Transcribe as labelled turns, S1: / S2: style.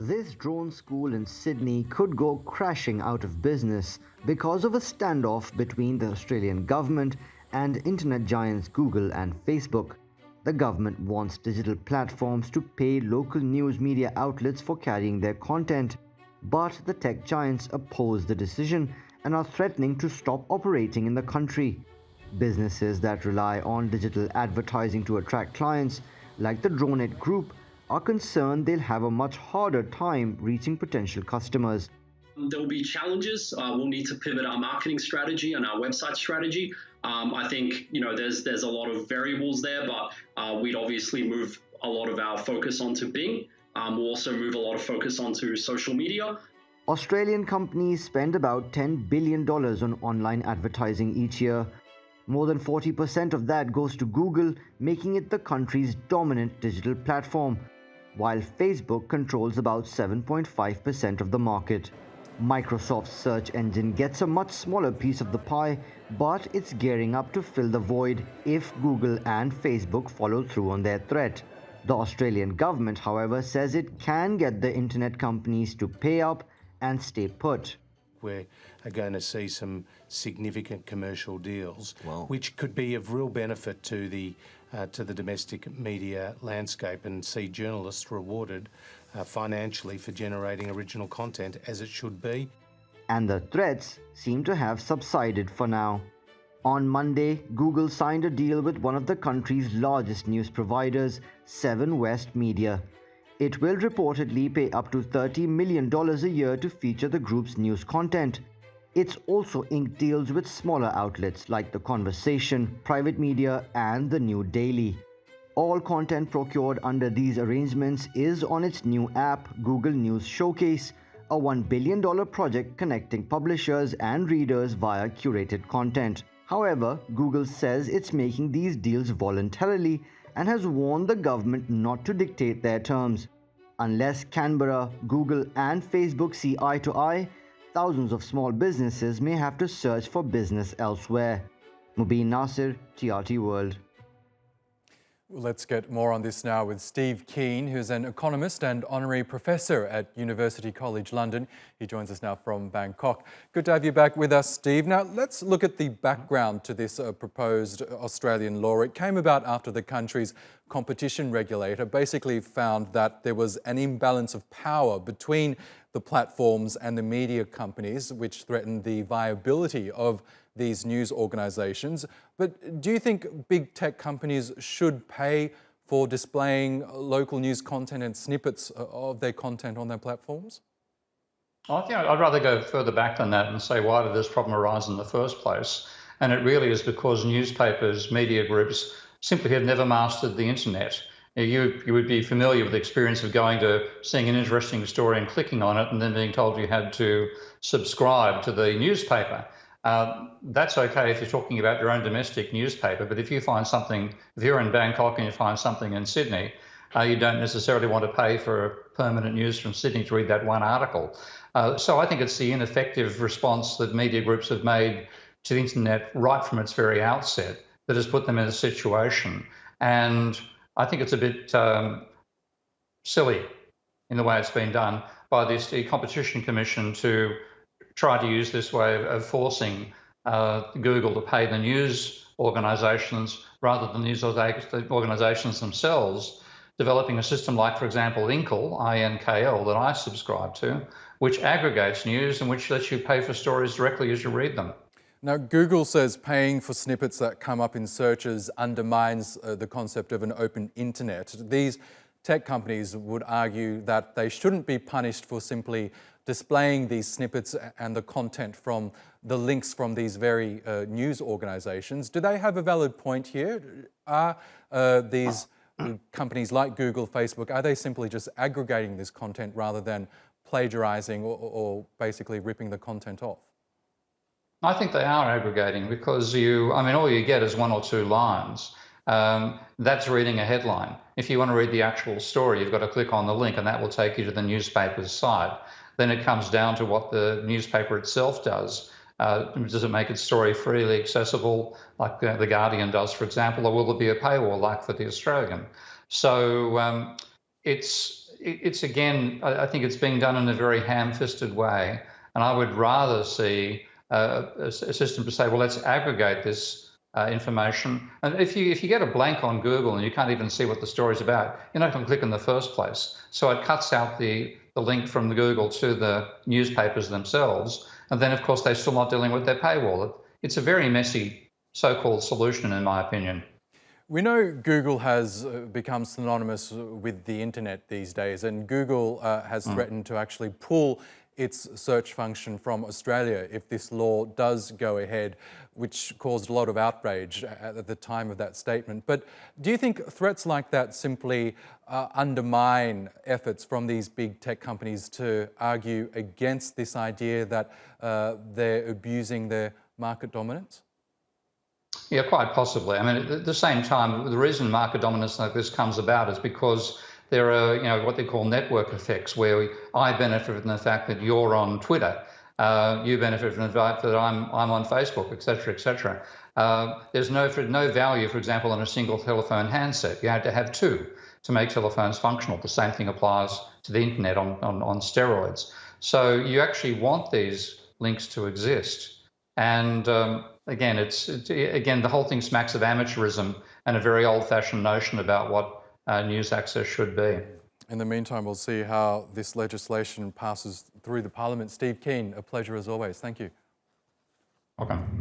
S1: This drone school in Sydney could go crashing out of business because of a standoff between the Australian government and internet giants Google and Facebook. The government wants digital platforms to pay local news media outlets for carrying their content, but the tech giants oppose the decision and are threatening to stop operating in the country. Businesses that rely on digital advertising to attract clients, like the DroneIt Group, are concerned they'll have a much harder time reaching potential customers.
S2: There will be challenges. We'll need to pivot our marketing strategy and our website strategy. I think there's a lot of variables there, but we'd obviously move a lot of our focus onto Bing. We'll also move a lot of focus onto social media.
S1: Australian companies spend about $10 billion on online advertising each year. More than 40% of that goes to Google, making it the country's dominant digital platform, while Facebook controls about 7.5% of the market. Microsoft's search engine gets a much smaller piece of the pie, but it's gearing up to fill the void if Google and Facebook follow through on their threat. The Australian government, however, says it can get the internet companies to pay up and stay put.
S3: We're going to see some significant commercial deals, which could be of real benefit to the domestic media landscape, and see journalists rewarded financially for generating original content, as it should be.
S1: And the threats seem to have subsided for now. On Monday, Google signed a deal with one of the country's largest news providers, 7 West Media. It will reportedly pay up to $30 million a year to feature the group's news content. It's also inked deals with smaller outlets like The Conversation, Private Media, and The New Daily. All content procured under these arrangements is on its new app, Google News Showcase, a $1 billion project connecting publishers and readers via curated content. However, Google says it's making these deals voluntarily and has warned the government not to dictate their terms. Unless Canberra, Google, and Facebook see eye to eye, thousands of small businesses may have to search for business elsewhere. Mubin Nasir, TRT World.
S4: Let's get more on this now with Steve Keen, who's an economist and honorary professor at University College London. He joins us now from Bangkok. Good to have you back with us, Steve. Now, let's look at the background to this proposed Australian law. It came about after the country's competition regulator basically found that there was an imbalance of power between the platforms and the media companies, which threatened the viability of these news organisations. But do you think big tech companies should pay for displaying local news content and snippets of their content on their platforms?
S5: I think I'd rather go further back than that and say, why did this problem arise in the first place? And it really is because newspapers, media groups simply have never mastered the internet. You would be familiar with the experience of seeing an interesting story and clicking on it and then being told you had to subscribe to the newspaper. That's okay if you're talking about your own domestic newspaper, but if you're in Bangkok and you find something in Sydney, you don't necessarily want to pay for permanent news from Sydney to read that one article. So I think it's the ineffective response that media groups have made to the internet right from its very outset that has put them in a situation. And I think it's a bit silly in the way it's been done by the Competition Commission to try to use this way of forcing Google to pay the news organisations rather than news organisations themselves, developing a system like, for example, Inkl, I-N-K-L, that I subscribe to, which aggregates news and which lets you pay for stories directly as you read them.
S4: Now, Google says paying for snippets that come up in searches undermines the concept of an open internet. These tech companies would argue that they shouldn't be punished for simply displaying these snippets and the content from the links from these very news organisations. Do they have a valid point here? Are these companies like Google, Facebook, are they simply just aggregating this content rather than plagiarising or basically ripping the content off?
S5: I think they are aggregating because all you get is 1 or 2 lines. That's reading a headline. If you want to read the actual story, you've got to click on the link and that will take you to the newspaper's site. Then it comes down to what the newspaper itself does. Does it make its story freely accessible, like The Guardian does, for example, or will there be a paywall like for The Australian? So it's it's again, I think it's being done in a very ham-fisted way, and I would rather see a system to say, well, let's aggregate this information. And if you get a blank on Google and you can't even see what the story's about, you're not going to click in the first place. So it cuts out the link from the Google to the newspapers themselves, and then of course they're still not dealing with their paywall. It's a very messy so-called solution, in my opinion.
S4: We know Google has become synonymous with the internet these days, and Google has threatened to actually pull its search function from Australia if this law does go ahead, which caused a lot of outrage at the time of that statement. But do you think threats like that simply undermine efforts from these big tech companies to argue against this idea that they're abusing their market dominance?
S5: Yeah, quite possibly. I mean, at the same time, the reason market dominance like this comes about is because there are, what they call network effects, where I benefit from the fact that you're on Twitter, you benefit from the fact that I'm on Facebook, et cetera, et cetera. There's no value, for example, in a single telephone handset. You had to have two to make telephones functional. The same thing applies to the internet on steroids. So you actually want these links to exist. And again, the whole thing smacks of amateurism and a very old-fashioned notion about what news access should be.
S4: In the meantime, we'll see how this legislation passes through the Parliament. Steve Keen, a pleasure as always. Thank you.
S5: Welcome.